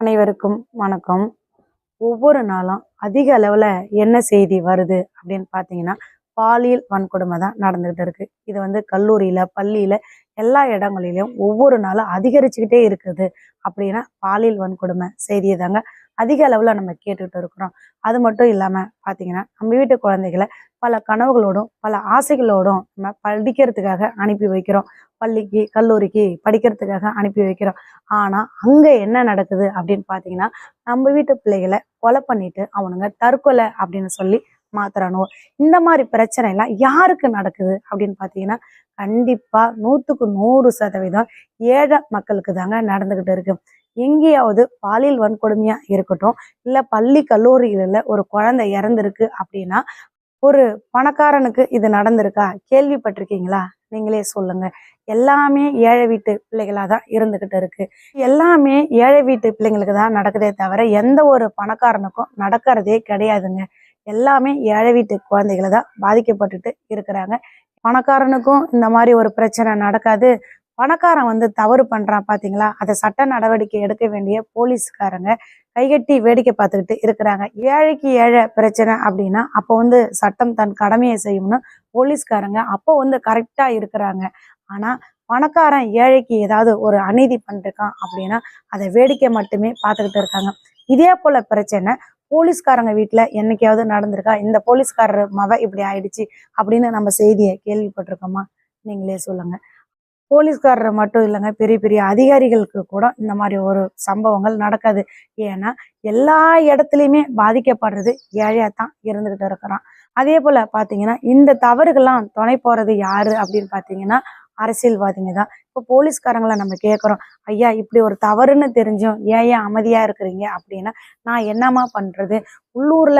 அனைவருக்கும் வணக்கம். ஒவ்வொரு நாளும் அதிக அளவுல என்ன செய்தி வருது அப்படின்னு பார்த்தீங்கன்னா, பாலியல் வன்கொடுமை தான் நடந்துகிட்டு இருக்கு. இது கல்லூரியில, பள்ளியில எல்லா இடங்களிலும் ஒவ்வொரு நாளும் அதிகரிச்சுக்கிட்டே இருக்குது. அப்படின்னா பாலியல் வன்கொடுமை செய்தியை தாங்க அதிக அளவுல நம்ம கேட்டுக்கிட்டு இருக்கிறோம். அது மட்டும் இல்லாம பார்த்தீங்கன்னா, நம்ம வீட்டு குழந்தைகளை பல கனவுகளோடும், பல ஆசைகளோடும் நம்ம படிக்கிறதுக்காக அனுப்பி வைக்கிறோம். பள்ளிக்கு, கல்லூரிக்கு படிக்கிறதுக்காக அனுப்பி வைக்கிறோம். ஆனா அங்க என்ன நடக்குது அப்படின்னு பார்த்தீங்கன்னா, நம்ம வீட்டு பிள்ளைகளை கொலை பண்ணிட்டு அவனுங்க தற்கொலை அப்படின்னு சொல்லி மாத்துறானோ. இந்த மாதிரி பிரச்சனை எல்லாம் யாருக்கு நடக்குது அப்படின்னு பார்த்தீங்கன்னா, கண்டிப்பா 100% ஏழை மக்களுக்கு தாங்க நடந்துகிட்டு இருக்கு. எங்கேயாவது பாலியல் வன்கொடுமையா இருக்கட்டும், இல்ல பள்ளி கல்லூரிகளில் ஒரு குழந்தை இறந்திருக்கு அப்படின்னா, ஒரு பணக்காரனுக்கு இது நடந்திருக்கா கேள்விப்பட்டிருக்கீங்களா? நீங்களே சொல்லுங்க. எல்லாமே ஏழை வீட்டு பிள்ளைகளா தான் இருந்துகிட்டு இருக்கு. எல்லாமே ஏழை வீட்டு பிள்ளைங்களுக்கு தான் நடக்குதே தவிர எந்த ஒரு பணக்காரனுக்கும் நடக்கிறதே கிடையாதுங்க. எல்லாமே ஏழை வீட்டு குழந்தைகளை தான் பாதிக்கப்பட்டுட்டு இருக்கிறாங்க. பணக்காரனுக்கும் இந்த மாதிரி ஒரு பிரச்சனை நடக்காது. பணக்காரன் தவறு பண்றான் பாத்தீங்களா, அதை சட்ட நடவடிக்கை எடுக்க வேண்டிய போலீஸ்காரங்க கைகட்டி வேடிக்கை பார்த்துக்கிட்டு இருக்கிறாங்க. ஏழைக்கு ஏழை பிரச்சனை அப்படின்னா அப்போ சட்டம் தன் கடமையை செய்யும்னு போலீஸ்காரங்க அப்போ கரெக்டா இருக்கிறாங்க. ஆனா பணக்காரன் ஏழைக்கு ஏதாவது ஒரு அநீதி பண்ணிருக்கான் அப்படின்னா அதை வேடிக்கை மட்டுமே பார்த்துக்கிட்டு இருக்காங்க. இதே போல பிரச்சனை போலீஸ்காரங்க வீட்டுல என்னைக்காவது நடந்திருக்கா? இந்த போலீஸ்காரர் மவ இப்படி ஆயிடுச்சு அப்படின்னு நம்ம செய்தியை கேள்விப்பட்டிருக்கோமா? நீங்களே சொல்லுங்க. போலீஸ்காரர் மட்டும் இல்லைங்க, பெரிய பெரிய அதிகாரிகளுக்கு கூட இந்த மாதிரி ஒரு சம்பவங்கள் நடக்காது. ஏன்னா எல்லா இடத்துலையுமே பாதிக்கப்படுறது ஏழையா தான் இருந்துகிட்டு இருக்கிறான். அதே போல பாத்தீங்கன்னா, இந்த தவறுகள்லாம் துணை போறது யாரு அப்படின்னு பாத்தீங்கன்னா அரசியல்வாதிங்க தான். இப்போ போலீஸ்காரங்களை நம்ம கேட்குறோம், ஐயா இப்படி ஒரு தவறுன்னு தெரிஞ்சும் ஏன் அமைதியா இருக்கிறீங்க அப்படின்னா, நான் என்னம்மா பண்றது, உள்ளூர்ல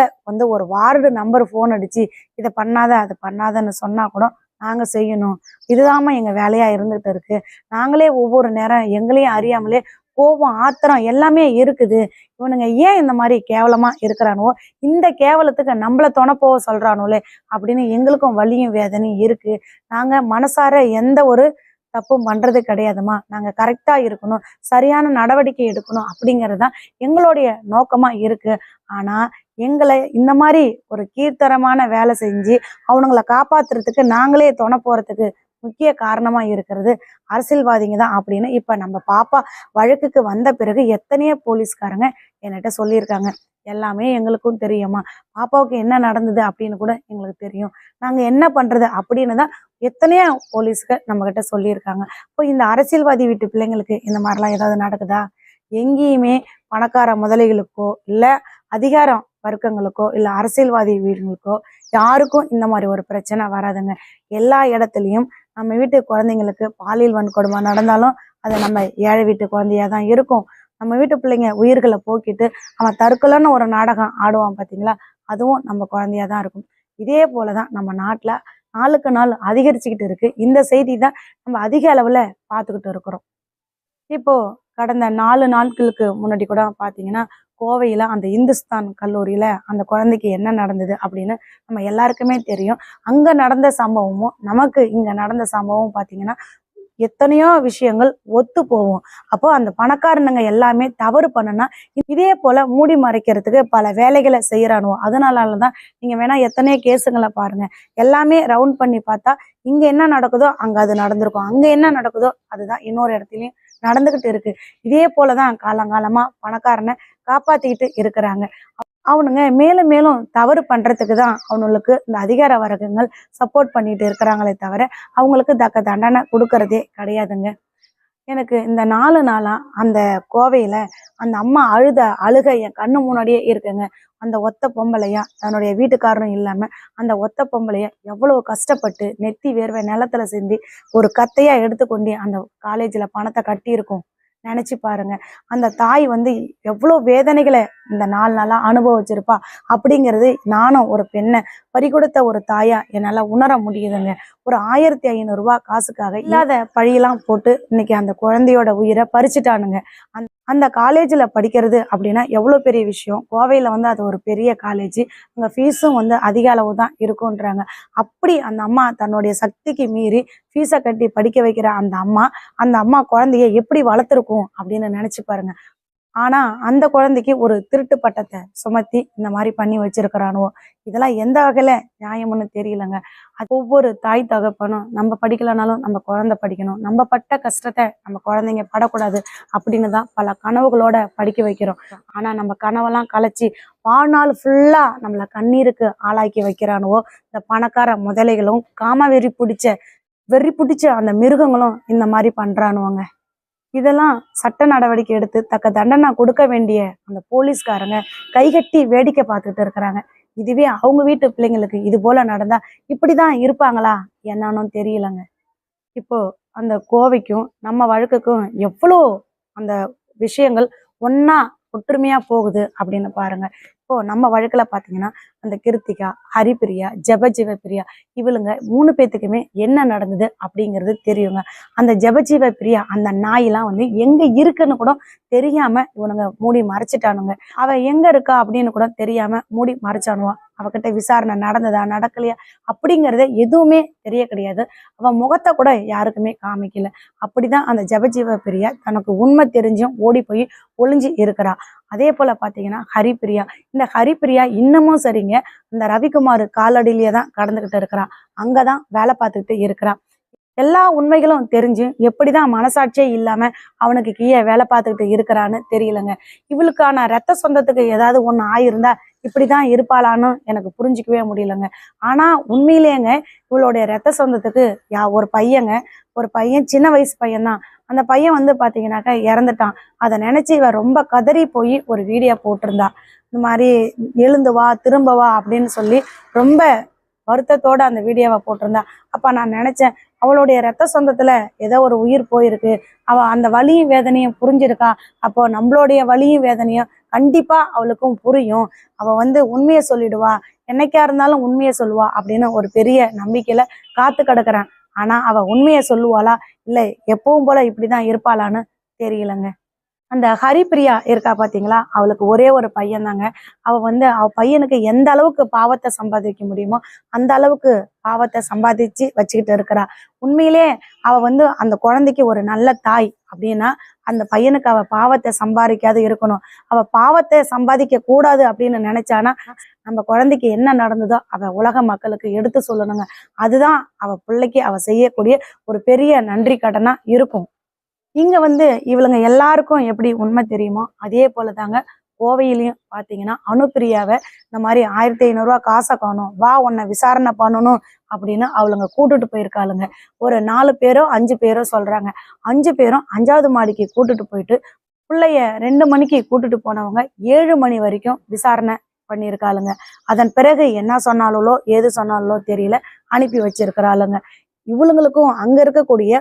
ஒரு வார்டு நம்பர் ஃபோன் அடிச்சு இதை பண்ணாத அதை பண்ணாதன்னு சொன்னா கூட நாங்க செய்யணும். இதுதாம்மா எங்க வேலையா இருந்துகிட்டு இருக்கு. நாங்களே ஒவ்வொரு நேரம் எங்களையும் அறியாமலே கோபம், ஆத்திரம் எல்லாமே இருக்குது. இவனுங்க ஏன் இந்த மாதிரி கேவலமா இருக்கிறானோ, இந்த கேவலத்துக்கு நம்மள துணை சொல்றானுலே அப்படின்னு எங்களுக்கும் வலியும் வேதனையும் இருக்கு. நாங்க மனசார எந்த ஒரு தப்பும் பண்றது கிடையாதுமா. நாங்க கரெக்டா இருக்கணும், சரியான நடவடிக்கை எடுக்கணும் அப்படிங்கறதுதான் எங்களுடைய நோக்கமா இருக்கு. ஆனா எங்களை இந்த மாதிரி ஒரு கீழ்த்தரமான வேலை செஞ்சு அவனுங்களை காப்பாத்துறதுக்கு நாங்களே துணை போறதுக்கு முக்கிய காரணமா இருக்கிறது அரசியல்வாதிங்க தான் அப்படின்னு இப்ப நம்ம பாப்பா வழக்குக்கு வந்த பிறகு எத்தனையோ போலீஸ்காரங்க என்கிட்ட சொல்லியிருக்காங்க. எல்லாமே எங்களுக்கும் தெரியுமா, பாப்பாவுக்கு என்ன நடந்தது அப்படின்னு கூட எங்களுக்கு தெரியும், நாங்க என்ன பண்றது அப்படின்னு தான் எத்தனையோ போலீஸ்கள் நம்ம கிட்ட சொல்லியிருக்காங்க. இப்போ இந்த அரசியல்வாதி வீட்டு பிள்ளைங்களுக்கு இந்த மாதிரிலாம் ஏதாவது நடக்குதா? எங்கேயுமே பணக்கார முதலைகளுக்கோ இல்ல அதிகாரம் வர்க்கங்களுக்கோ இல்ல அரசியல்வாதி வீடுகளுக்கோ யாருக்கும் இந்த மாதிரி ஒரு பிரச்சனை வராதுங்க. எல்லா இடத்துலையும் நம்ம வீட்டு குழந்தைங்களுக்கு பாலியல் வன்கொடுமை நடந்தாலும் அது நம்ம ஏழை வீட்டு குழந்தையா தான் இருக்கும். நம்ம வீட்டு பிள்ளைங்க உயிர்களை போக்கிட்டு அவன் தற்கொலைன்னு ஒரு நாடகம் ஆடுவான் பாத்தீங்களா, அதுவும் நம்ம குழந்தையா தான் இருக்கும். இதே போலதான் நம்ம நாட்டுல நாளுக்கு நாள் அதிகரிச்சுக்கிட்டு இருக்கு. இந்த செய்தி தான் நம்ம அதிக அளவுல பார்த்துக்கிட்டு இருக்கிறோம். இப்போ கடந்த 4 நாட்களுக்கு முன்னாடி கூட பாத்தீங்கன்னா, கோவையில அந்த இந்துஸ்தான் கல்லூரியில அந்த குழந்தைக்கு என்ன நடந்தது அப்படின்னு நம்ம எல்லாருக்குமே தெரியும். அங்க நடந்த சம்பவமும் நமக்கு இங்க நடந்த சம்பவம் பாத்தீங்கன்னா எத்தனையோ விஷயங்கள் ஒத்து போகும். அப்போ அந்த பணக்காரனுங்க எல்லாமே தவறு பண்ணுனா இதே போல மூடி மறைக்கிறதுக்கு பல வேலைகளை செய்யறானோ. அதனாலதான் நீங்க வேணா எத்தனையோ கேஸுங்களை பாருங்க, எல்லாமே ரவுண்ட் பண்ணி பார்த்தா இங்க என்ன நடக்குதோ அங்க அது நடந்திருக்கும், அங்க என்ன நடக்குதோ அதுதான் இன்னொரு இடத்துலயும் நடந்துகிட்டு இருக்கு. இதே போலதான் காலங்காலமா பணக்காரனை காப்பாத்திக்கிட்டு இருக்கிறாங்க. அவனுங்க மேலும் மேலும் தவறு பண்றதுக்கு தான் அவனுங்களுக்கு இந்த அதிகார வர்க்கங்கள் சப்போர்ட் பண்ணிட்டு இருக்கிறாங்களே தவிர அவங்களுக்கு தக்க தண்டனை கொடுக்கறதே கிடையாதுங்க. எனக்கு இந்த 4 நாளா அந்த கோவையில அந்த அம்மா அழுக என் கண்ணு முன்னாடியே இருக்குங்க. அந்த ஒத்த பொம்பளையா, தன்னுடைய வீட்டுக்காரரும் இல்லாம அந்த ஒத்த பொம்பளையா எவ்வளவு கஷ்டப்பட்டு நெத்தி வேர்வை நிலத்துல சிந்தி ஒரு கத்தையா எடுத்துக்கொண்டு அந்த காலேஜ்ல பணத்தை கட்டி இருக்கும். நினைச்சு பாருங்க, அந்த தாய் எவ்வளவு வேதனைகளை இந்த 4 நாளா அனுபவிச்சிருப்பா அப்படிங்கிறது நானும் ஒரு பெண்ணை பறிகொடுத்த ஒரு தாயா என்னால உணர முடியுதுங்க. ஒரு 1500 ரூபாய் காசுக்காக இல்லாத பழியெல்லாம் போட்டு இன்னைக்கு அந்த குழந்தையோட உயிரை பறிச்சுட்டானுங்க. அந்த காலேஜ்ல படிக்கிறது அப்படின்னா எவ்வளவு பெரிய விஷயம். கோவையில அது ஒரு பெரிய காலேஜ், அங்க ஃபீஸும் அதிக அளவு தான் இருக்குன்றாங்க. அப்படி அந்த அம்மா தன்னுடைய சக்திக்கு மீறி ஃபீஸை கட்டி படிக்க வைக்கிற அந்த அம்மா குழந்தைய எப்படி வளர்த்துருக்கும் அப்படின்னு நினைச்சு பாருங்க. ஆனா அந்த குழந்தைக்கு ஒரு திருட்டு பட்டத்தை சுமத்தி இந்த மாதிரி பண்ணி வச்சிருக்கிறானுவோ. இதெல்லாம் எந்த வகையில நியாயம்னு தெரியலங்க. அது ஒவ்வொரு தாய் தகப்பனும் நம்ம படிக்கலனாலும் நம்ம குழந்தை படிக்கணும், நம்ம பட்ட கஷ்டத்தை நம்ம குழந்தைங்க படக்கூடாது அப்படின்னு தான் பல கனவுகளோட படிக்க வைக்கிறோம். ஆனா நம்ம கனவெல்லாம் கலைச்சி வாழ்நாள் ஃபுல்லா நம்மள கண்ணீருக்கு ஆளாக்கி வைக்கிறானுவோ இந்த பணக்கார முதலைகளும் வெறி பிடிச்ச அந்த மிருகங்களும் இந்த மாதிரி பண்றானுவங்க. இதெல்லாம் சட்ட நடவடிக்கை எடுத்து தக்க தண்டனை கொடுக்க வேண்டிய அந்த போலீஸ்காரங்க கைகட்டி வேடிக்கை பார்த்துட்டு இருக்கிறாங்க. இதுவே அவங்க வீட்டு பிள்ளைங்களுக்கு இது போல நடந்தா இப்படிதான் இருப்பாங்களா என்னன்னு தெரியலங்க. இப்போ அந்த கோவைக்கும் நம்ம வழக்குக்கும் எவ்வளோ அந்த விஷயங்கள் ஒன்னா ஒற்றுமையா போகுது அப்படின்னு பாருங்க. இப்போ நம்ம வழக்குல பாத்தீங்கன்னா அந்த கிருத்திகா, ஹரிப்பிரியா, ஜெபஜீவ பிரியா இவளுங்க 3 பேத்துக்குமே என்ன நடந்தது அப்படிங்கிறது தெரியுங்க. அந்த ஜெபஜீவ பிரியா அந்த நாயெல்லாம் வந்து எங்க இருக்குன்னு கூட தெரியாம இவனுங்க மூடி மறைச்சிட்டானுங்க. அவ எங்க இருக்கா அப்படின்னு கூட தெரியாம மூடி மறைச்சானுவா. அவகிட்ட விசாரணை நடந்ததா நடக்கலையா அப்படிங்கறத எதுவுமே தெரிய கிடையாது. அவ முகத்தை கூட யாருக்குமே காமிக்கல. அப்படிதான் அந்த ஜெபஜீவ பிரியா தனக்கு உண்மை தெரிஞ்சும் ஓடி போய் ஒளிஞ்சு இருக்கிறா. அதே போல பாத்தீங்கன்னா ஹரிப்பிரியா, இந்த ஹரிப்பிரியா இன்னமும் சரிங்க இந்த ரவிக்குமார் காலடியிலேயே தான் கடந்துகிட்டு இருக்கிறா. அங்கதான் வேலை பார்த்துக்கிட்டு இருக்கிறா. எல்லா உண்மைகளும் தெரிஞ்சு எப்படிதான் மனசாட்சியே இல்லாம அவனுக்கு கீழே வேலை பார்த்துக்கிட்டு இருக்கிறான்னு தெரியலங்க. இவளுக்கான ரத்த சொந்தத்துக்கு ஏதாவது ஒண்ணு ஆயிருந்தா இப்படிதான் இருப்பாளான்னு எனக்கு புரிஞ்சிக்கவே முடியலங்க. ஆனா உண்மையிலேங்க இவளுடைய ரத்த சொந்தத்துக்கு ஒரு பையன் சின்ன வயசு பையன்தான். அந்த பையன் வந்து பாத்தீங்கன்னாக்கா இறந்துட்டான். அதை நினைச்சு இவ ரொம்ப கதறி போய் ஒரு வீடியோ போட்டிருந்தா. இந்த மாதிரி எழுந்து வா திரும்ப வா அப்படின்னு சொல்லி ரொம்ப வருத்தத்தோட அந்த வீடியோவை போட்டிருந்தா. அப்ப நான் நினைச்சேன் அவளுடைய ரத்த சொந்தத்துல ஏதோ ஒரு உயிர் போயிருக்கு, அவ அந்த வலியும் வேதனையும் புரிஞ்சிருக்கா. அப்போ நம்மளுடைய வலியும் வேதனையும் கண்டிப்பா அவளுக்கும் புரியும். அவ வந்து உண்மையை சொல்லிடுவா, என்னைக்கா இருந்தாலும் உண்மையை சொல்லுவா அப்படின்னு ஒரு பெரிய நம்பிக்கையில காத்து கிடக்குறேன். ஆனா அவ உண்மையை சொல்லுவாளா இல்ல எப்பவும் போல இப்படிதான் இருப்பாளான்னு தெரியலங்க. அந்த ஹரிப்பிரியா இருக்கா பாத்தீங்களா, அவளுக்கு ஒரே ஒரு பையன் தாங்க. அவ பையனுக்கு எந்த அளவுக்கு பாவத்தை சம்பாதிக்க முடியுமோ அந்த அளவுக்கு பாவத்தை சம்பாதிச்சு வச்சுக்கிட்டு இருக்கிறா. உண்மையிலே அவ வந்து அந்த குழந்தைக்கு ஒரு நல்ல தாய் அப்படின்னா அந்த பையனுக்கு அவ பாவத்தை சம்பாதிக்காது இருக்கணும். அவ பாவத்தை சம்பாதிக்க கூடாது அப்படின்னு நினைச்சானா நம்ம குழந்தைக்கு என்ன நடந்ததோ அவ உலக மக்களுக்கு எடுத்து சொல்லணுங்க. அதுதான் அவ பிள்ளைக்கு அவ செய்யக்கூடிய ஒரு பெரிய நன்றி கடனா இருக்கும். இங்க வந்து இவளுங்க எல்லாருக்கும் எப்படி உண்மை தெரியுமோ அதே போலதாங்க கோவையிலையும் பாத்தீங்கன்னா அனுப்பிரியாவை இந்த மாதிரி 1500 காசை காணும், வா உன்னை விசாரணை பண்ணணும் அப்படின்னு அவளுங்க கூட்டுட்டு போயிருக்காளுங்க. ஒரு 4 பேரோ 5 பேரோ சொல்றாங்க. 5 பேரும் 5வது மாடிக்கு கூட்டுட்டு போயிட்டு பிள்ளைய 2 மணிக்கு கூட்டுட்டு போனவங்க 7 மணி வரைக்கும் விசாரணை பண்ணியிருக்காளுங்க. அதன் பிறகு என்ன சொன்னாலோ ஏது சொன்னாலோ தெரியல, அனுப்பி வச்சிருக்கிறாளுங்க. இவளுங்களுக்கும் அங்க இருக்கக்கூடிய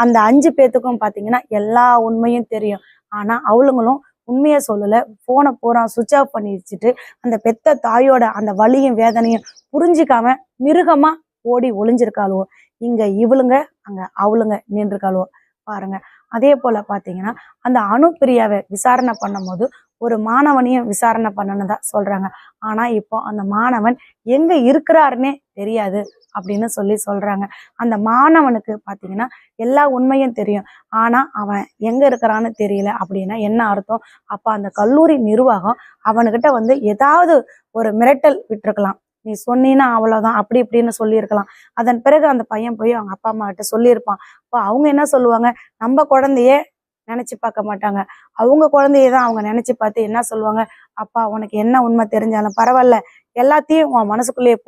அந்த 5 பேத்துக்கும் பாத்தீங்கன்னா எல்லா உண்மையும் தெரியும். ஆனா அவளுங்களும் உண்மையை சொல்லல. போனை பூரா சுவிட்ச் ஆஃப் பண்ணி வச்சுட்டு அந்த பெத்த தாயோட அந்த வலியும் வேதனையும் புரிஞ்சுக்காம மிருகமா ஓடி ஒளிஞ்சிருக்காளுவோ. இங்க இவளுங்க அங்க அவளுங்க நின்றுக்காளுவோ பாருங்க. அதே போல பாத்தீங்கன்னா அந்த அனுப்பிரியாவை விசாரணை பண்ணும் போது ஒரு மாணவனையும் விசாரணை பண்ணணுதான் சொல்றாங்க. ஆனா இப்போ அந்த மாணவன் எங்க இருக்கிறாருன்னே தெரியாது அப்படின்னு சொல்றாங்க. அந்த மாணவனுக்கு பாத்தீங்கன்னா எல்லா உண்மையும் தெரியும், ஆனா அவன் எங்க இருக்கிறான்னு தெரியல அப்படின்னா என்ன அர்த்தம்? அப்ப அந்த கல்லூரி நிர்வாகம் அவனுக்கிட்ட வந்து ஏதாவது ஒரு மிரட்டல் விட்டுருக்கலாம். நீ சொன்னீன்னா அவ்வளவுதான் அப்படி இப்படின்னு சொல்லியிருக்கலாம். அதன் பிறகு அந்த பையன் போய் அவங்க அப்பா அம்மா கிட்ட சொல்லியிருப்பான். அப்போ அவங்க என்ன சொல்லுவாங்க, நம்ம குழந்தைய நினைச்சு பார்க்க மாட்டாங்க, அவங்க குழந்தையதான் அவங்க நினைச்சு பார்த்து என்ன சொல்லுவாங்க, அப்பா உனக்கு என்ன உண்மை தெரிஞ்சாலும் பரவாயில்ல, எல்லாத்தையும் உன் மனசுக்குள்ளேயே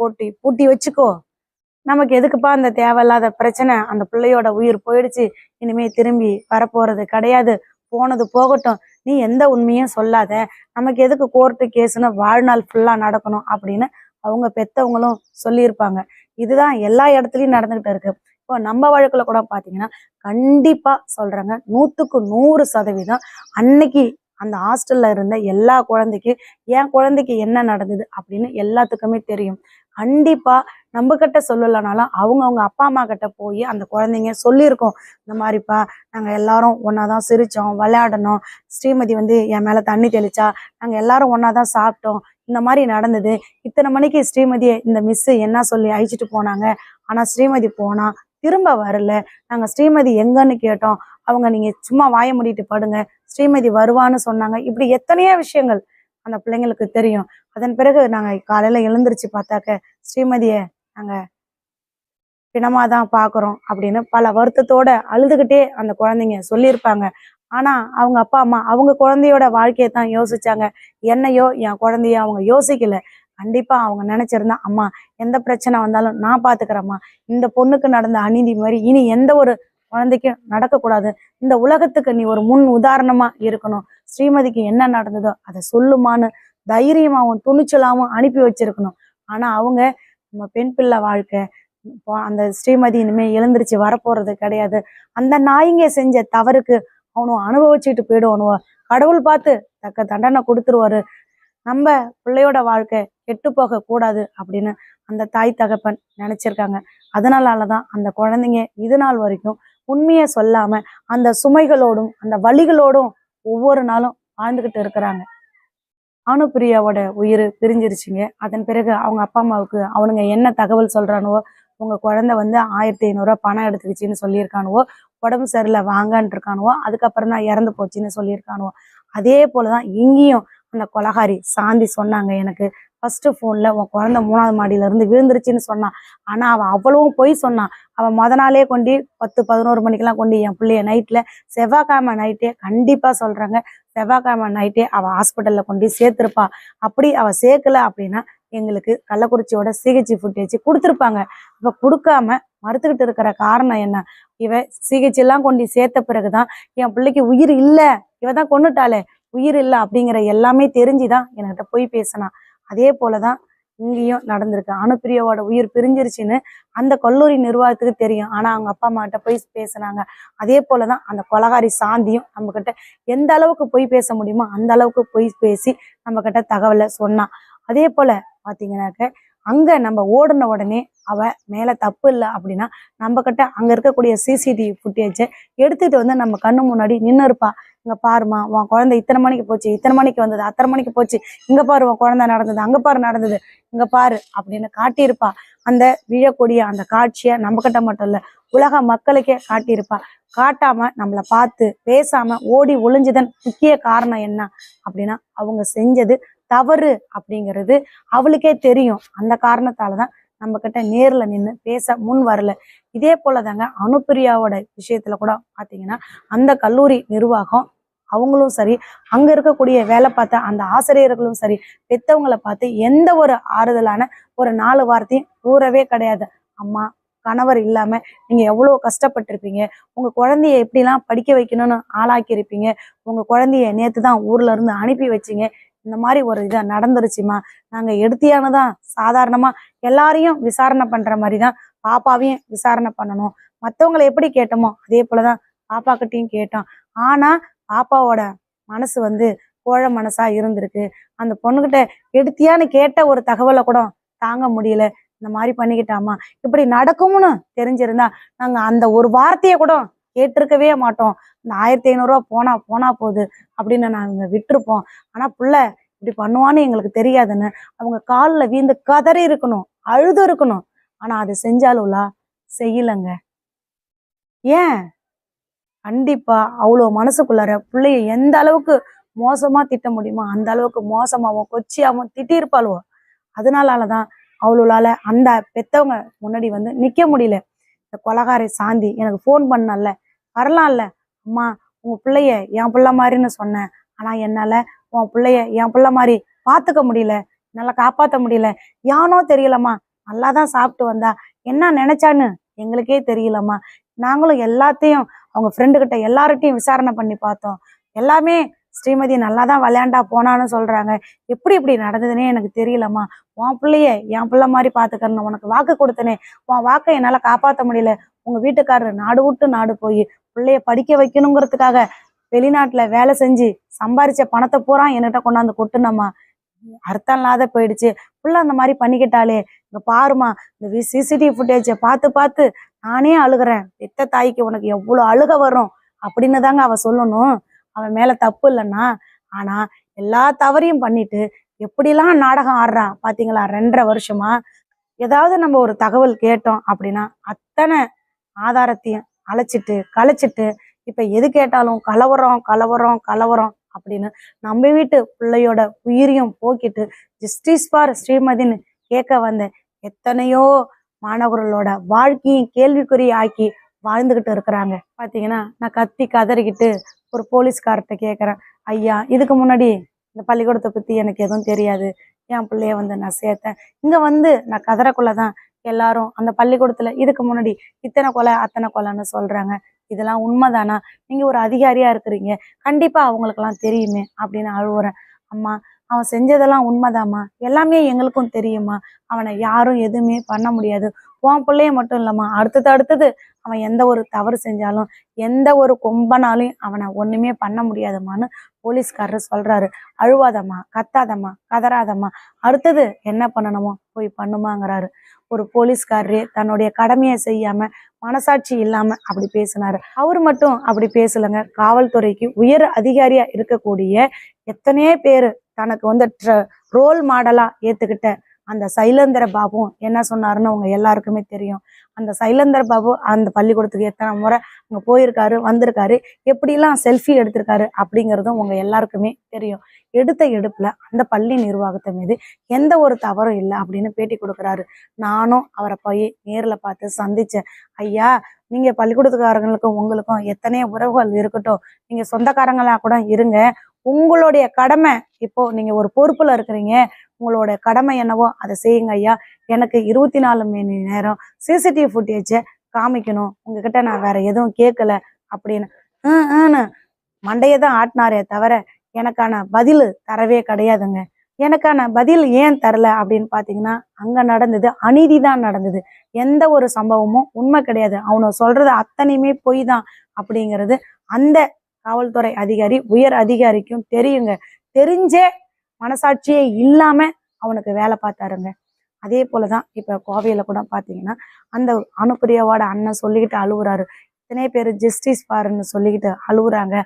பூட்டி வச்சுக்கோ, நமக்கு எதுக்குப்பா அந்த தேவையில்லாத பிரச்சனை, அந்த பிள்ளையோட உயிர் போயிடுச்சு, இனிமே திரும்பி வரப்போறது கிடையாது, போனது போகட்டும், நீ எந்த உண்மையும் சொல்லாத, நமக்கு எதுக்கு கோர்ட்டு கேஸ்ன்னு வாழ்நாள் ஃபுல்லா நடக்கணும் அப்படின்னு அவங்க பெத்தவங்களும் சொல்லியிருப்பாங்க. இதுதான் எல்லா இடத்துலயும் நடந்துகிட்டு இருக்கு. இப்போ நம்ம வழக்குல கூட பாத்தீங்கன்னா கண்டிப்பா சொல்றாங்க 100க்கு 100% அன்னைக்கு அந்த ஹாஸ்டல்ல இருந்த எல்லா குழந்தைக்கும் என் குழந்தைக்கு என்ன நடந்தது அப்படின்னு எல்லாத்துக்குமே தெரியும். கண்டிப்பா நம்ம கிட்ட சொல்லலைனாலும் அவங்க அப்பா அம்மா கிட்ட போய் அந்த குழந்தைங்க சொல்லியிருக்கோம். இந்த மாதிரிப்பா நாங்க எல்லாரும் ஒன்னாதான் சிரிச்சோம், விளையாடணும், ஸ்ரீமதி வந்து என் மேல தண்ணி தெளிச்சா, நாங்க எல்லாரும் ஒன்னாதான் சாப்பிட்டோம், இந்த மாதிரி நடந்தது, இத்தனை மணிக்கு ஸ்ரீமதியை இந்த மிஸ் என்ன சொல்லி அழிச்சிட்டு போனாங்க, ஆனா ஸ்ரீமதி போனா திரும்ப வரல, நாங்க ஸ்ரீமதி எங்கன்னு கேட்டோம், அவங்க நீங்க சும்மா வாய மூடிட்டு படுங்க, ஸ்ரீமதி வருவான்னு சொன்னாங்க. இப்படி எத்தனையோ விஷயங்கள் அந்த பிள்ளைங்களுக்கு தெரியும். அதன் பிறகு நாங்க காலையில எழுந்திருச்சு பார்த்தாக்க ஸ்ரீமதிய நாங்க பிணமாதான் பாக்குறோம் அப்படின்னு பல வருத்தத்தோட அழுதுகிட்டே அந்த குழந்தைங்க சொல்லியிருப்பாங்க. ஆனா அவங்க அப்பா அம்மா அவங்க குழந்தையோட வாழ்க்கையை தான் யோசிச்சாங்க. என்னையோ என் குழந்தையோ அவங்க யோசிக்கல. கண்டிப்பா அவங்க நினைச்சிருந்தா, அம்மா எந்த பிரச்சனை வந்தாலும் நான் பாத்துக்கிறேம்மா, இந்த பொண்ணுக்கு நடந்த அநீதி மாதிரி இனி எந்த ஒரு குழந்தைக்கும் நடக்கக்கூடாது, இந்த உலகத்துக்கு நீ ஒரு முன் உதாரணமா இருக்கணும், ஸ்ரீமதிக்கு என்ன நடந்ததோ அதை சொல்லுமான்னு தைரியமாவும் துணிச்சலாவும் அனுப்பி வச்சிருக்கணும். ஆனா அவங்க நம்ம பெண் பிள்ளை வாழ்க்கை, அந்த ஸ்ரீமதி இனிமே எழுந்திருச்சு வரப்போறது கிடையாது, அந்த நாய்ங்க செஞ்ச தவறுக்கு அவனும் அனுபவிச்சுட்டு போயிடுவானுவோ, கடவுள் பார்த்து தக்க தண்டனை கொடுத்துருவாரு, நம்ம பிள்ளையோட வாழ்க்கை கெட்டு போக கூடாது அப்படின்னு அந்த தாய் தகப்பன் நினைச்சிருக்காங்க. அதனாலதான் அந்த குழந்தைங்க இது நாள் வரைக்கும் உண்மையை சொல்லாம அந்த சுமைகளோடும் அந்த வலிகளோடும் ஒவ்வொரு நாளும் வாழ்ந்துகிட்டு இருக்கிறாங்க. அனுப்பிரியாவோட உயிர் பிரிஞ்சிருச்சுங்க. அதன் பிறகு அவங்க அப்பா அம்மாவுக்கு அவனுங்க என்ன தகவல் சொல்றானுவோ, உங்க குழந்தை வந்து 1500 பணம் எடுத்துக்கிச்சின்னு சொல்லியிருக்கானுவோ, உடம்பு சரியில்லை வாங்கன்னு இருக்கானுவோ, அதுக்கப்புறம் தான் இறந்து போச்சுன்னு சொல்லியிருக்கானுவோ. அதே போலதான் இங்கேயும் அந்த கொலகாரி சாந்தி சொன்னாங்க எனக்கு. ஃபர்ஸ்ட் போன்ல உன் குழந்தை 3வது மாடியில இருந்து விழுந்துருச்சுன்னு சொன்னான். ஆனா அவ்வளவும் பொய் சொன்னான். அவன் நாளே கொண்டு 10-11 மணிக்கெல்லாம் கொண்டு என் பிள்ளைய நைட்ல செவ்வாய்க்கிழமை நைட்டே, கண்டிப்பா சொல்றாங்க, செவ்வாய்க்கிழமை நைட்டே அவ ஹாஸ்பிட்டல்ல கொண்டு சேர்த்திருப்பா. அப்படி அவ சேர்க்கல அப்படின்னா எங்களுக்கு கள்ளக்குறிச்சியோட சிகிச்சை ஃபுட்டேஜ் கொடுத்துருப்பாங்க. இப்ப கொடுக்காம மறுத்துக்கிட்டு இருக்கிற காரணம் என்ன? இவ சிகிச்சை எல்லாம் கொண்டு சேர்த்த பிறகுதான் என் பிள்ளைக்கு உயிர் இல்ல, இவதான் கொன்னுட்டாளே, உயிர் இல்ல அப்படிங்கிற எல்லாமே தெரிஞ்சுதான் என்கிட்ட போய் பேசினான். அதே போலதான் இங்கேயும் நடந்திருக்கு. அனுப்பிரியாவோட உயிர் பிரிஞ்சிருச்சுன்னு அந்த கல்லூரி நிர்வாகத்துக்கு தெரியும். ஆனா அவங்க அப்பா அம்மா கிட்ட போய் பேசினாங்க. அதே போலதான் அந்த கொலகாரி சாந்தியும் நம்ம கிட்ட எந்த அளவுக்கு போய் பேச முடியுமோ அந்த அளவுக்கு போய் பேசி நம்ம கிட்ட தகவலை சொன்னான். அதே போல பாத்தீங்கன்னாக்க அங்க நம்ம ஓடுன உடனே அவ மேல தப்பு இல்லை அப்படின்னா நம்ம கிட்ட அங்க இருக்கக்கூடிய சிசிடிவி ஃபுட்டேஜை எடுத்துட்டு வந்து நம்ம கண்ணு முன்னாடி நின்று இருப்பா. இங்க பாருமா, உன் குழந்தை இத்தனை மணிக்கு போச்சு, இத்தனை மணிக்கு வந்தது, அத்தனை மணிக்கு போச்சு, இங்க பாரு உன் குழந்தை நடந்தது, அங்க பாரு நடந்தது, இங்க பாரு அப்படின்னு காட்டியிருப்பா. அந்த விழக்கூடிய அந்த காட்சியை நம்ம கிட்ட மட்டும் இல்ல, உலக மக்களுக்கே காட்டியிருப்பா. காட்டாம நம்மளை பார்த்து பேசாம ஓடி ஒளிஞ்சதன் முக்கிய காரணம் என்ன அப்படின்னா அவங்க செஞ்சது தவறு அப்படிங்கிறது அவளுக்கே தெரியும். அந்த காரணத்தாலதான் நம்ம கிட்ட நேர்ல நின்று பேச முன் வரல. இதே போலதாங்க அனுப்பிரியாவோட விஷயத்துல கூட பாத்தீங்கன்னா அந்த கல்லூரி நிர்வாகம் அவங்களும் சரி, அங்க இருக்கக்கூடிய வேலை பார்த்த அந்த ஆசிரியர்களும் சரி, பெத்தவங்களை பார்த்து எந்த ஒரு ஆறுதலான ஒரு 4 வார்த்தையும் கூறவே கிடையாது. அம்மா, கணவர் இல்லாம நீங்க எவ்வளவு கஷ்டப்பட்டிருப்பீங்க, உங்க குழந்தைய எப்படிலாம் படிக்க வைக்கணும்னு ஆளாக்கி இருப்பீங்க, உங்க குழந்தைய நேத்துதான் ஊர்ல இருந்து அனுப்பி வச்சீங்க, இந்த மாதிரி ஒரு இதை நடந்துருச்சுமா, நாங்க எடுத்தியானதான் சாதாரணமா எல்லாரையும் விசாரணை பண்ற மாதிரிதான் பாப்பாவையும் விசாரணை பண்ணணும், மத்தவங்களை எப்படி கேட்டோமோ அதே போலதான் பாப்பா கிட்டையும் கேட்டோம். ஆனா பாப்பாவோட மனசு வந்து கோழ மனசா இருந்திருக்கு. அந்த பொண்ணுகிட்ட எடுத்தியான்னு கேட்ட ஒரு தகவலை கூட தாங்க முடியல, இந்த மாதிரி பண்ணிக்கிட்டாமா, இப்படி நடக்கும்னு தெரிஞ்சிருந்தா நாங்க அந்த ஒரு வார்த்தையை கூட கேட்டிருக்கவே மாட்டோம். இந்த 1500 போனா போகுது அப்படின்னு நாங்க விட்டுருப்போம். ஆனா புள்ள இப்படி பண்ணுவான்னு எங்களுக்கு தெரியாதுன்னு அவங்க காலில் வீந்து கதறி இருக்கணும், அழுது இருக்கணும். ஆனா அது செஞ்சாலும்லா செய்யலங்க. ஏன்? கண்டிப்பா அவ்வளோ மனசுக்குள்ளார பிள்ளைய எந்த அளவுக்கு மோசமா திட்ட முடியுமோ அந்த அளவுக்கு மோசமாவும் கொச்சியாவும் திட்டியிருப்பாளோ. அதனாலதான் அவளால அந்த பெத்தவங்க முன்னாடி வந்து நிக்க முடியல. இந்த கொலகாரை சாந்தி எனக்கு ஃபோன் பண்ணல, வரலாம்ல அம்மா, உங்க பிள்ளைய என் பிள்ளை மாதிரின்னு சொன்னேன், ஆனா என்னால உன் பிள்ளைய என் பிள்ளை மாதிரி பாத்துக்க முடியல, என்னால காப்பாத்த முடியல, யானோ தெரியலம்மா, நல்லாதான் சாப்பிட்டு வந்தா, என்ன நினைச்சான்னு எங்களுக்கே தெரியலம்மா, நாங்களும் எல்லாத்தையும் அவங்க ஃப்ரெண்டு கிட்ட எல்லார்ட்டையும் விசாரணை பண்ணி பார்த்தோம், எல்லாமே ஸ்ரீமதி நல்லாதான் விளையாண்டா போனான்னு சொல்றாங்க, எப்படி இப்படி நடந்ததுன்னே எனக்கு தெரியலம்மா, உன் பிள்ளைய என் பிள்ளை மாதிரி பாத்துக்கணும் உனக்கு வாக்கு கொடுத்தனே, உன் வாக்கை என்னால காப்பாற்ற முடியல, உங்க வீட்டுக்காரரு நாடு விட்டு நாடு போய் பிள்ளைய படிக்க வைக்கணுங்கிறதுக்காக வெளிநாட்டுல வேலை செஞ்சு சம்பாரிச்ச பணத்தை பூரா என்கிட்ட கொண்டாந்து கொட்டுனம்மா, அர்த்தம் இல்லாத போயிடுச்சு, புள்ள அந்த மாதிரி பண்ணிக்கிட்டாலே, இங்க பாருமா இந்த சிசிடிவி ஃபுட்டேஜை பார்த்து பார்த்து நானே அழுகிறேன், பெத்த தாய்க்கு உனக்கு எவ்வளவு அழுக வரும் அப்படின்னு தாங்க அவ சொல்லணும். அவன் மேல தப்பு இல்லைன்னா, ஆனா எல்லா தவறையும் பண்ணிட்டு எப்படிலாம் நாடகம் ஆடுறா பாத்தீங்களா 2.5 வருஷமா. ஏதாவது நம்ம ஒரு தகவல் கேட்டோம் அப்படின்னா அத்தனை ஆதாரத்தையும் அழைச்சிட்டு கலைச்சிட்டு இப்ப எது கேட்டாலும் கலவரம் கலவரம் கலவரம் அப்படின்னு நம்ம வீட்டு பிள்ளையோட உயிரையும் போக்கிட்டு ஜஸ்டிஸ் ஃபார் ஸ்ரீமதின்னு கேட்க வந்த எத்தனையோ மாணவர்களோட வாழ்க்கையும் கேள்விக்குறி ஆக்கி வாழ்ந்துகிட்டு இருக்கிறாங்க. பாத்தீங்கன்னா நான் கத்தி கதறிக்கிட்டு ஒரு போலீஸ்கார்ட்ட கேட்குறேன், ஐயா இதுக்கு முன்னாடி இந்த பள்ளிக்கூடத்தை பத்தி எனக்கு எதுவும் தெரியாது, என் பிள்ளைய நான் சேர்த்தேன், இங்க நான் கதறக்குள்ளதான் எல்லாரும் அந்த பள்ளிக்கூடத்துல இதுக்கு முன்னாடி இத்தனை கொலை அத்தனை கொலைன்னு சொல்றாங்க, இதெல்லாம் உண்மைதானா? நீங்க ஒரு அதிகாரியா இருக்கிறீங்க, கண்டிப்பா அவங்களுக்கெல்லாம் தெரியுமே அப்படின்னு அழுவுறேன். அம்மா அவன் செஞ்சதெல்லாம் உண்மைதாம்மா, எல்லாமே எங்களுக்கும் தெரியுமா, அவனை யாரும் எதுவுமே பண்ண முடியாது, உன் பிள்ளைய மட்டும் இல்லம்மா, அடுத்தது அவன் எந்த ஒரு தவறு செஞ்சாலும் எந்த ஒரு கொம்பனாலையும் அவனை ஒண்ணுமே பண்ண முடியாதம்மான்னு போலீஸ்காரர் சொல்றாரு. அழுவாதம்மா, கத்தாதம்மா, கதறாதம்மா, அடுத்தது என்ன பண்ணணுமோ போய் பண்ணுமாங்கிறாரு. ஒரு போலீஸ்காரரே தன்னுடைய கடமையை செய்யாம மனசாட்சி இல்லாம அப்படி பேசினாரு. அவர் மட்டும் அப்படி பேசலங்க, காவல்துறைக்கு உயர் அதிகாரியா இருக்கக்கூடிய எத்தனையோ பேரு தனக்கு ரோல் மாடலா ஏத்துக்கிட்ட அந்த சைலேந்திர பாபு என்ன சொன்னாருன்னு அவங்க எல்லாருக்குமே தெரியும். அந்த சைலேந்திர பாபு அந்த பள்ளிக்கூடத்துக்கு எத்தனை முறை அங்க போயிருக்காரு, வந்திருக்காரு, எப்படிலாம் செல்ஃபி எடுத்திருக்காரு அப்படிங்கிறதும் உங்க எல்லாருக்குமே தெரியும். எடுத்த எடுப்புல அந்த பள்ளி நிர்வாகத்தை மீது எந்த ஒரு தவறும் இல்லை அப்படின்னு பேட்டி கொடுக்குறாரு. நானும் அவரை போய் நேர்ல பார்த்து சந்திச்சேன். ஐயா, நீங்க பள்ளிக்கூடத்துக்காரங்களுக்கும் உங்களுக்கும் எத்தனையோ உறவுகள் இருக்கட்டும், நீங்க சொந்தக்காரங்களா கூட இருங்க, உங்களுடைய கடமை, இப்போ நீங்க ஒரு பொறுப்புல இருக்கிறீங்க, உங்களோட கடமை என்னவோ அதை செய்யுங்க ஐயா, எனக்கு 24 மணி நேரம் சிசிடிவி ஃபுட்டேஜை காமிக்கணும், உங்ககிட்ட நான் வேற எதுவும் கேட்கல அப்படின்னு மண்டையதான் ஆட்டினாரே தவிர எனக்கான பதில் தரவே கிடையாதுங்க. எனக்கான பதில் ஏன் தரல அப்படின்னு பாத்தீங்கன்னா, அங்க நடந்தது அநீதி தான் நடந்தது, எந்த ஒரு சம்பவமும் உண்மை கிடையாது, அவனை சொல்றது அத்தனையுமே பொய் தான் அப்படிங்கிறது அந்த காவல்துறை அதிகாரி உயர் அதிகாரிக்கும் தெரியுங்க. தெரிஞ்சே மனசாட்சியே இல்லாம அவனுக்கு வேலை பார்த்தாருங்க. அதே போலதான் இப்ப கோவையில கூட பாத்தீங்கன்னா அந்த அனுப்பிரியாவோட அண்ணன் சொல்லிக்கிட்டு அழுவுறாரு, இத்தனை பேர் ஜஸ்டிஸ் பாருன்னு சொல்லிக்கிட்டு அழுவுறாங்க.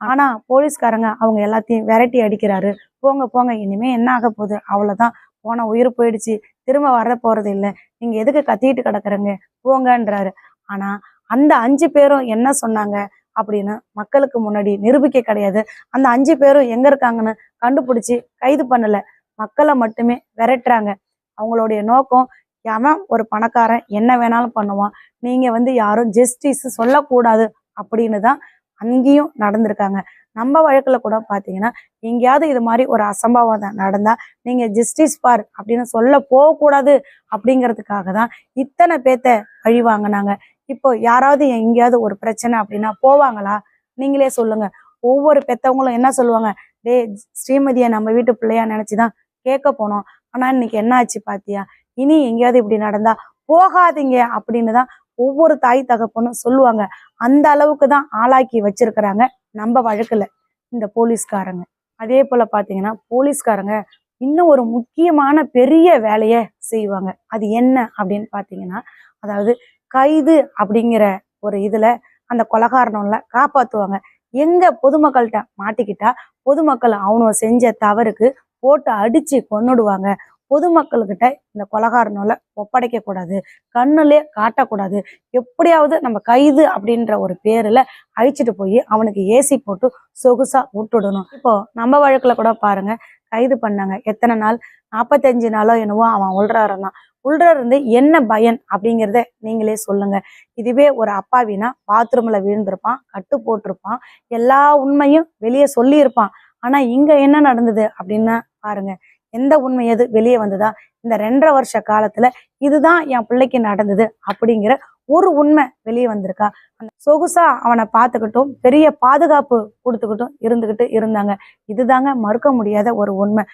ஆனா போலீஸ்காரங்க அவங்க எல்லாத்தையும் விரட்டி அடிக்கிறாரு. போங்க போங்க, இனிமே என்ன ஆக போகுது, அவ்வளவுதான், போன உயிர் போயிடுச்சு, திரும்ப வர போறது இல்லை, நீங்க எதுக்கு கத்திட்டு கிடக்குறங்க, போங்கன்றாரு. ஆனா அந்த 5 பேரும் என்ன சொன்னாங்க அப்படின்னு மக்களுக்கு முன்னாடி நிரூபிக்க கிடையாது. அந்த 5 பேரும் எங்க இருக்காங்கன்னு கண்டுபிடிச்சு கைது பண்ணல, மக்களை மட்டுமே விரட்டுறாங்க. அவங்களுடைய நோக்கம், எவன் ஒரு பணக்காரன் என்ன வேணாலும் பண்ணுவான், நீங்க யாரும் ஜஸ்டிஸ் சொல்லக்கூடாது அப்படின்னு தான் அங்கேயும் நடந்திருக்காங்க. நம்ம வழக்குல கூட பாத்தீங்கன்னா எங்கேயாவது இது மாதிரி ஒரு அசம்பாவம் நடந்தா நீங்க ஜஸ்டிஸ் பார் அப்படின்னு சொல்ல போகக்கூடாது அப்படிங்கிறதுக்காக தான் இத்தனை பேத்த பழி வாங்கினாங்க. இப்போ யாராவது எங்கேயாவது ஒரு பிரச்சனை அப்படின்னா போவாங்களா? நீங்களே சொல்லுங்க. ஒவ்வொரு பெத்தவங்களும் என்ன சொல்லுவாங்க, டே ஸ்ரீமதியை நம்ம வீட்டு பிள்ளையா நினைச்சுதான் கேட்க போனோம், ஆனா இன்னைக்கு என்ன ஆச்சு பாத்தியா, இனி எங்கேயாவது இப்படி நடந்தா போகாதீங்க அப்படின்னு தான் ஒவ்வொரு தாய் தகப்பனும் சொல்லுவாங்க. அந்த அளவுக்கு தான் ஆளாக்கி வச்சிருக்கிறாங்க நம்ம வழக்குல இந்த போலீஸ்காரங்க. அதே போல பாத்தீங்கன்னா போலீஸ்காரங்க இன்னும் ஒரு முக்கியமான பெரிய வேலையை செய்வாங்க. அது என்ன அப்படின்னு பாத்தீங்கன்னா, அதாவது கைது அப்படிங்கிற ஒரு இதுல அந்த கொலைகாரனோட காப்பாத்துவாங்க. எங்க பொதுமக்கள்கிட்ட மாட்டிக்கிட்டா பொதுமக்கள் அவனும் செஞ்ச தவறுக்கு போட்டு அடிச்சு கொன்னுடுவாங்க. பொதுமக்கள்கிட்ட இந்த கொலைகாரனோட ஒப்படைக்க கூடாது, கண்ணுலே காட்டக்கூடாது, எப்படியாவது நம்ம கைது அப்படின்ற ஒரு பேர்ல அழிச்சிட்டு போய் அவனுக்கு ஏசி போட்டு சொகுசா விட்டுடணும். இப்போ நம்ம வழக்குல கூட பாருங்க, கைது பண்ணாங்க, எத்தனை நாள், 45 நாளோ என்னவோ அவன் உள்றாருந்தான். உள்ள இருந்து என்ன பயன் அப்படிங்கிறத நீங்களே சொல்லுங்க. இதுவே ஒரு அப்பாவினா பாத்ரூம்ல விழுந்திருப்பான், கட்டு போட்டிருப்பான், எல்லா உண்மையும் வெளியே சொல்லியிருப்பான். ஆனா இங்க என்ன நடந்தது அப்படின்னா பாருங்க, எந்த உண்மை எது வெளியே வந்ததா? இந்த 2.5 வருஷ காலத்துல இதுதான் என் பிள்ளைக்கு நடந்தது அப்படிங்கிற ஒரு உண்மை வெளியே வந்திருக்கா? அந்த சொகுசா அவனை பார்த்துக்கிட்டும் பெரிய பாதுகாப்பு கொடுத்துக்கிட்டும் இருந்துகிட்டு இருந்தாங்க. இதுதாங்க மறுக்க முடியாத ஒரு உண்மை.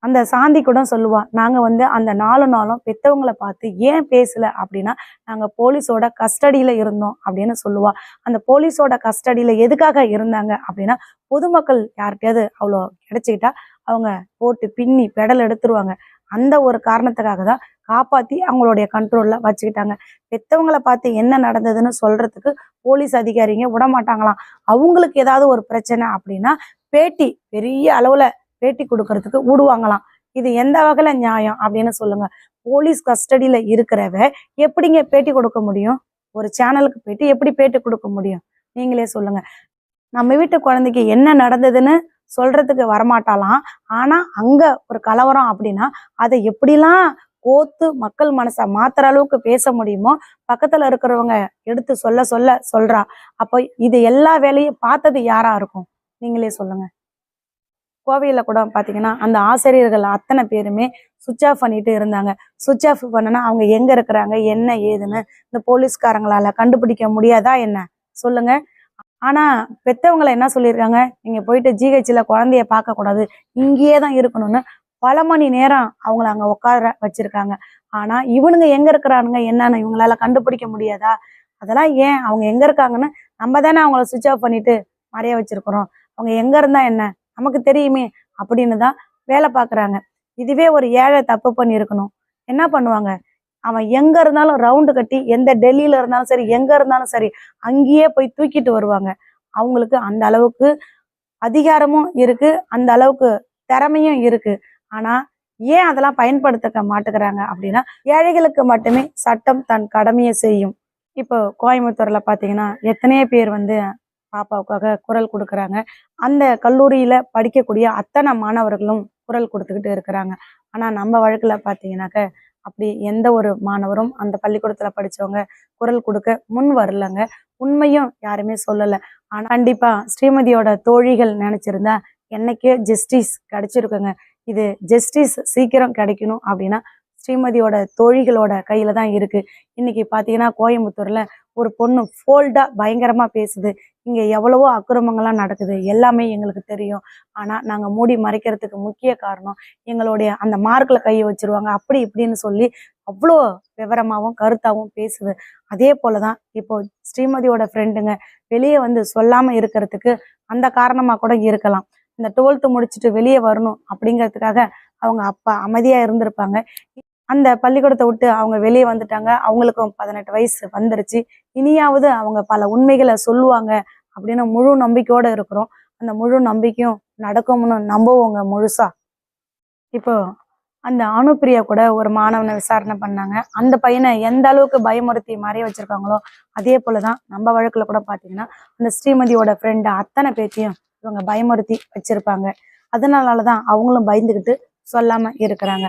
அந்த சாந்தி கூட சொல்லுவா, நாங்க அந்த 4 நாளும் பெத்தவங்களை பார்த்து ஏன் பேசல அப்படின்னா, நாங்க போலீஸோட கஸ்டடியில இருந்தோம் அப்படின்னு சொல்லுவா. அந்த போலீஸோட கஸ்டடியில எதுக்காக இருந்தாங்க அப்படின்னா, பொதுமக்கள் யார்கிட்டயாவது அவ்வளோ கிடைச்சிக்கிட்டா அவங்க போட்டு பின்னி பெடல் எடுத்துருவாங்க. அந்த ஒரு காரணத்துக்காக தான் காப்பாத்தி அவங்களுடைய கண்ட்ரோல்ல வச்சுக்கிட்டாங்க. பெத்தவங்களை பார்த்து என்ன நடந்ததுன்னு சொல்றதுக்கு போலீஸ் அதிகாரிங்க விடமாட்டாங்களாம். அவங்களுக்கு ஏதாவது ஒரு பிரச்சனை அப்படின்னா பேட்டி, பெரிய அளவுல பேட்டி கொடுக்கறதுக்கு விடுவாங்களாம். இது எந்த வகையில நியாயம் அப்படின்னு சொல்லுங்க. போலீஸ் கஸ்டடியில இருக்கிறவ எப்படிங்க பேட்டி கொடுக்க முடியும்? ஒரு சேனலுக்கு போயிட்டு எப்படி பேட்டி கொடுக்க முடியும்? நீங்களே சொல்லுங்க. நம்ம வீட்டு குழந்தைக்கு என்ன நடந்ததுன்னு சொல்றதுக்கு வரமாட்டாளாம். ஆனா அங்க ஒரு கலவரம் அப்படின்னா அதை எப்படிலாம் கோத்து மக்கள் மனசை மாத்துற அளவுக்கு பேச முடியுமோ பக்கத்துல இருக்கிறவங்க எடுத்து சொல்ல சொல்ல சொல்றா. அப்போ இது எல்லா வேலையும் பார்த்தது யாரா இருக்கும்? நீங்களே சொல்லுங்க. கோவையில கூட பாத்தீங்கன்னா அந்த ஆசிரியர்கள் அத்தனை பேருமே சுவிட்ச் ஆஃப் பண்ணிட்டு இருந்தாங்க. சுவிட்ச் ஆஃப் பண்ணனா அவங்க எங்க இருக்கிறாங்க என்ன ஏதுன்னு இந்த போலீஸ்காரங்களால கண்டுபிடிக்க முடியாதா என்ன? சொல்லுங்க. ஆனா பெத்தவங்களை என்ன சொல்லியிருக்காங்க, நீங்க போயிட்டு ஜிஹெச்ல குழந்தைய பார்க்க கூடாது, இங்கேயே தான் இருக்கணும்னு பல மணி நேரம் அவங்கள அங்க உட்கார வச்சிருக்காங்க. ஆனா இவனுங்க எங்க இருக்கிறானுங்க என்னன்னு இவங்களால கண்டுபிடிக்க முடியாதா? அதெல்லாம் ஏன் அவங்க எங்க இருக்காங்கன்னு நம்ம தானே அவங்கள சுவிட்ச் ஆஃப் பண்ணிட்டு மறைய வச்சிருக்கிறோம். அவங்க எங்க இருந்தா என்ன நமக்கு தெரியுமே அப்படின்னு தான் வேலை பார்க்குறாங்க. இதுவே ஒரு ஏழை தப்பு பண்ணி இருக்கணும், என்ன பண்ணுவாங்க? அவன் எங்க இருந்தாலும் ரவுண்டு கட்டி எந்த டெல்லியில இருந்தாலும் சரி எங்க இருந்தாலும் சரி அங்கேயே போய் தூக்கிட்டு வருவாங்க. அவங்களுக்கு அந்த அளவுக்கு அதிகாரமும் இருக்கு, அந்த அளவுக்கு திறமையும் இருக்கு. ஆனா ஏன் அதெல்லாம் பயன்படுத்திக்க மாட்டேங்கிறாங்க அப்படின்னா ஏழைகளுக்கு மட்டுமே சட்டம் தன் கடமையை செய்யும். இப்போ கோயம்புத்தூர்ல பாத்தீங்கன்னா எத்தனையோ பேர் வந்து பாப்பாவுக்காக குரல் கொடுக்குறாங்க. அந்த கல்லூரியில படிக்கக்கூடிய அத்தனை மாணவர்களும் குரல் கொடுத்துக்கிட்டு இருக்கிறாங்க. ஆனா நம்ம வழக்குல பாத்தீங்கன்னாக்க அப்படி எந்த ஒரு மாணவரும் அந்த பள்ளிக்கூடத்துல படிச்சவங்க குரல் கொடுக்க முன் வரலங்க. உண்மையும் யாருமே சொல்லல. ஆனா கண்டிப்பா ஸ்ரீமதியோட தோழிகள் நினைச்சிருந்தா என்னைக்கே ஜஸ்டிஸ் கிடைச்சிருக்குங்க. இது ஜஸ்டிஸ் சீக்கிரம் கிடைக்கணும் அப்படின்னா ஸ்ரீமதியோட தோழிகளோட கையில தான் இருக்கு. இன்னைக்கு பாத்தீங்கன்னா கோயம்புத்தூர்ல ஒரு பொண்ணு போல்டா பயங்கரமா பேசுது. இங்க எவ்வளவோ அக்கிரமங்கள்லாம் நடக்குது, எல்லாமே எங்களுக்கு தெரியும். ஆனா நாங்க மூடி மறைக்கிறதுக்கு முக்கிய காரணம் எங்களுடைய அந்த மார்க்ல கையை வச்சிருவாங்க அப்படி இப்படின்னு சொல்லி அவ்வளோ விவரமாவும் கருத்தாவும் பேசுது. அதே போலதான் இப்போ ஸ்ரீமதியோட ஃப்ரெண்டுங்க வெளியே வந்து சொல்லாம இருக்கிறதுக்கு அந்த காரணமா கூட இருக்கலாம். இந்த 12th முடிச்சுட்டு வெளியே வரணும் அப்படிங்கிறதுக்காக அவங்க அப்பா அமைதியா இருந்திருப்பாங்க. அந்த பள்ளிக்கூடத்தை விட்டு அவங்க வெளியே வந்துட்டாங்க. அவங்களுக்கும் 18 வயசு வந்துருச்சு. இனியாவது அவங்க பல உண்மைகளை சொல்லுவாங்க அப்படின்னு முழு நம்பிக்கையோட இருக்கிறோம். அந்த முழு நம்பிக்கையும் நடக்கும்னு நம்புவோங்க முழுசா. இப்போ அந்த அனுப்பிரியா கூட ஒரு மாணவனை விசாரணை பண்ணாங்க. அந்த பையனை எந்த அளவுக்கு பயமுறுத்தி மறைய வச்சிருக்காங்களோ அதே போலதான் நம்ம வழக்குல கூட பாத்தீங்கன்னா அந்த ஸ்ரீமதியோட ஃப்ரெண்டு அத்தனை பேத்தையும் இவங்க பயமுறுத்தி வச்சிருப்பாங்க. அதனாலதான் அவங்களும் பயந்துகிட்டு சொல்லாம இருக்கிறாங்க.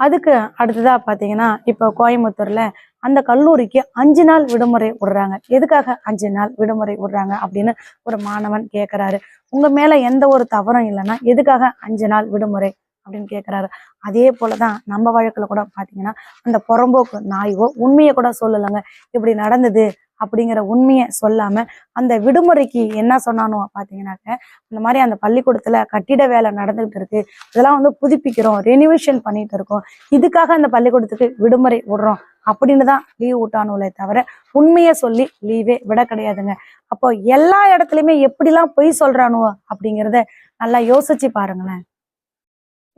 அதுக்கு அடுத்ததா பாத்தீங்கன்னா இப்போ கோயம்புத்தூர்ல அந்த கல்லூரிக்கு 5 நாள் விடுமுறை விடுறாங்க. எதுக்காக 5 நாள் விடுமுறை விடுறாங்க அப்படின்னு ஒரு மாணவன் கேட்கிறாரு. உங்க மேல எந்த ஒரு தவறும் இல்லைன்னா எதுக்காக 5 நாள் விடுமுறை அப்படின்னு கேட்கிறாரு. அதே போலதான் நம்ம வழக்குல கூட பாத்தீங்கன்னா அந்த புறம்போக்கு நாய்வோ உண்மையை கூட சொல்லலைங்க. இப்படி நடந்தது அப்படிங்கிற உண்மையை சொல்லாம அந்த விடுமுறைக்கு என்ன சொன்னானோ பாத்தீங்கன்னாக்க இந்த மாதிரி அந்த பள்ளிக்கூடத்துல கட்டிட வேலை நடந்துகிட்டு இருக்கு, இதெல்லாம் வந்து புதுப்பிக்கிறோம், ரெனிவேஷன் பண்ணிட்டு இருக்கோம், இதுக்காக அந்த பள்ளிக்கூடத்துக்கு விடுமுறை விடுறோம் அப்படின்னு தான் லீவ் விட்டானுங்களே தவிர உண்மையை சொல்லி லீவே விட கிடையாதுங்க. அப்போ எல்லா இடத்துலயுமே எப்படிலாம் பொய் சொல்றானுவோ அப்படிங்கிறத நல்லா யோசிச்சு பாருங்களேன்.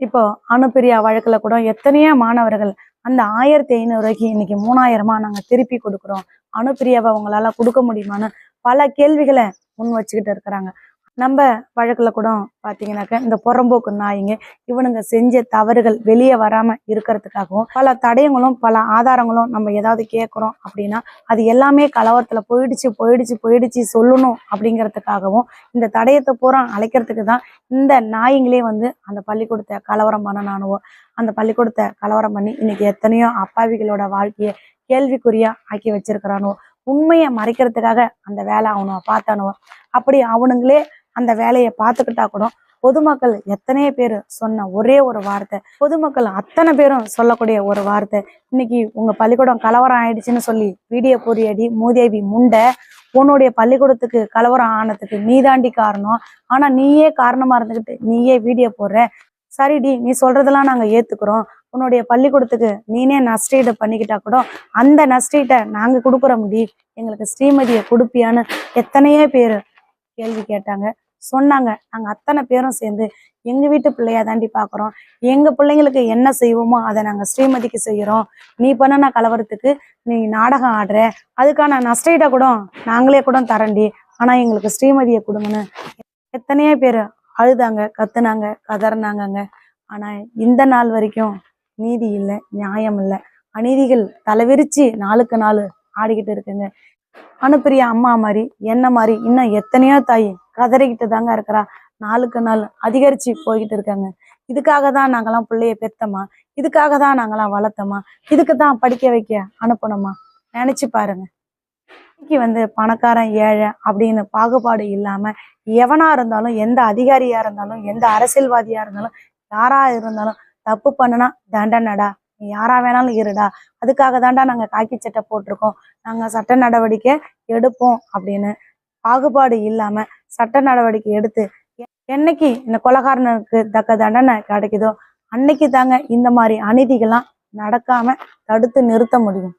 இப்போ அனுப்பிரியா வழக்குல கூட எத்தனையோ மாணவர்கள் அந்த 1500 இன்னைக்கு 3000 நாங்க திருப்பி கொடுக்குறோம், அனுப்பிரியாவை அவங்களால கொடுக்க முடியுமான்னு பல கேள்விகளை முன் வச்சுக்கிட்டு இருக்கிறாங்க. நம்ம வழக்குல கூட பாத்தீங்கன்னாக்க இந்த புறம்போக்கு நாய்ங்க இவனுங்க செஞ்ச தவறுகள் வெளியே வராம இருக்கிறதுக்காகவும் பல தடயங்களும் பல ஆதாரங்களும் நம்ம ஏதாவது கேட்குறோம் அப்படின்னா அது எல்லாமே கலவரத்துல போயிடுச்சு போயிடுச்சு போயிடுச்சு சொல்லணும் அப்படிங்கிறதுக்காகவும் இந்த தடயத்தை பூரா அழைக்கிறதுக்கு தான் இந்த நாய்ங்களே வந்து அந்த பள்ளிக்கூடத்தை கலவரம் பண்ணனானுவோ. அந்த பள்ளிக்கூடத்தை கலவரம் பண்ணி இன்னைக்கு எத்தனையோ அப்பாவிகளோட வாழ்க்கையை கேள்விக்குறியா ஆக்கி வச்சிருக்கிறானோ. உண்மையை மறைக்கிறதுக்காக அந்த வேலை அவனுவ பார்த்தானுவோ. அப்படி அவனுங்களே அந்த வேலையை பார்த்துக்கிட்டா கூட பொதுமக்கள் எத்தனையோ பேர் சொன்ன ஒரே ஒரு வார்த்தை, பொதுமக்கள் அத்தனை பேரும் சொல்லக்கூடிய ஒரு வார்த்தை, இன்னைக்கு உங்க பள்ளிக்கூடம் கலவரம் ஆயிடுச்சுன்னு சொல்லி வீடியோ பொறியடி மூதேவி முண்டை, உன்னுடைய பள்ளிக்கூடத்துக்கு கலவரம் ஆனதுக்கு நீதாண்டி காரணம், ஆனா நீயே காரணமா இருந்துகிட்டு நீயே வீடியோ போடுற, சரிடி நீ சொல்றதெல்லாம் நாங்க ஏத்துக்கிறோம், உன்னுடைய பள்ளிக்கூடத்துக்கு நீனே நஷ்டீடு பண்ணிக்கிட்டா கூட அந்த நஷ்டீட்டை நாங்க கொடுக்குற முடி, எங்களுக்கு ஸ்ரீமதியை கொடுப்பியான்னு எத்தனையோ பேர் கேள்வி கேட்டாங்க, சொன்னாங்க. நாங்க அத்தனை பேரும் சேர்ந்து எங்க வீட்டு பிள்ளையா தாண்டி பாக்குறோம், எங்க பிள்ளைங்களுக்கு என்ன செய்வோமோ அதை நாங்க ஸ்ரீமதிக்கு செய்யறோம், நீ பண்ணன கலவரத்துக்கு நீ நாடகம் ஆடுற, அதுக்கான நஷ்டீட்டை கூட நாங்களே கூட தரண்டி, ஆனா எங்களுக்கு ஸ்ரீமதியை கொடுங்கன்னு எத்தனையோ பேர் அழுதாங்க, கத்துனாங்க, கதறினாங்கங்க. ஆனா இந்த நாள் வரைக்கும் நீதி இல்லை, நியாயம் இல்லை, அநீதிகள் தலைவிரிச்சு நாளுக்கு நாள் ஆடிக்கிட்டு இருக்குங்க. அனுப்பிரியா அம்மா மாதிரி என்ன மாதிரி இன்னும் எத்தனையோ தாய் கதறிக்கிட்டு தாங்க இருக்கிறா. நாளுக்கு நாள் அதிகரிச்சு போய்கிட்டு இருக்காங்க. இதுக்காக தான் நாங்கெல்லாம் பிள்ளைய பெத்தோமா, இதுக்காக தான் நாங்கெல்லாம் வளர்த்தோமா, இதுக்கு தான் படிக்க வைக்க அனுப்பணுமா? நினைச்சு பாருங்க. இன்னைக்கு பணக்காரன் ஏழை அப்படின்னு பாகுபாடு இல்லாம எவனா இருந்தாலும், எந்த அதிகாரியா இருந்தாலும், எந்த அரசியல்வாதியா இருந்தாலும், யாரா இருந்தாலும் தப்பு பண்ணுனா தண்டனடா, நீ யாரா வேணாலும் இருடா, அதுக்காக தாண்டா நாங்க காக்கி சட்டை போட்டிருக்கோம், நாங்க சட்ட நடவடிக்கை எடுப்போம் அப்படின்னு பாகுபாடு இல்லாம சட்ட நடவடிக்கை எடுத்து என்னைக்கு இந்த கொலைகாரனுக்கு தக்க தண்டனை கிடைக்குதோ அன்னைக்கு தாங்க இந்த மாதிரி அநீதிகள்லாம் நடக்காம தடுத்து நிறுத்த முடியும்.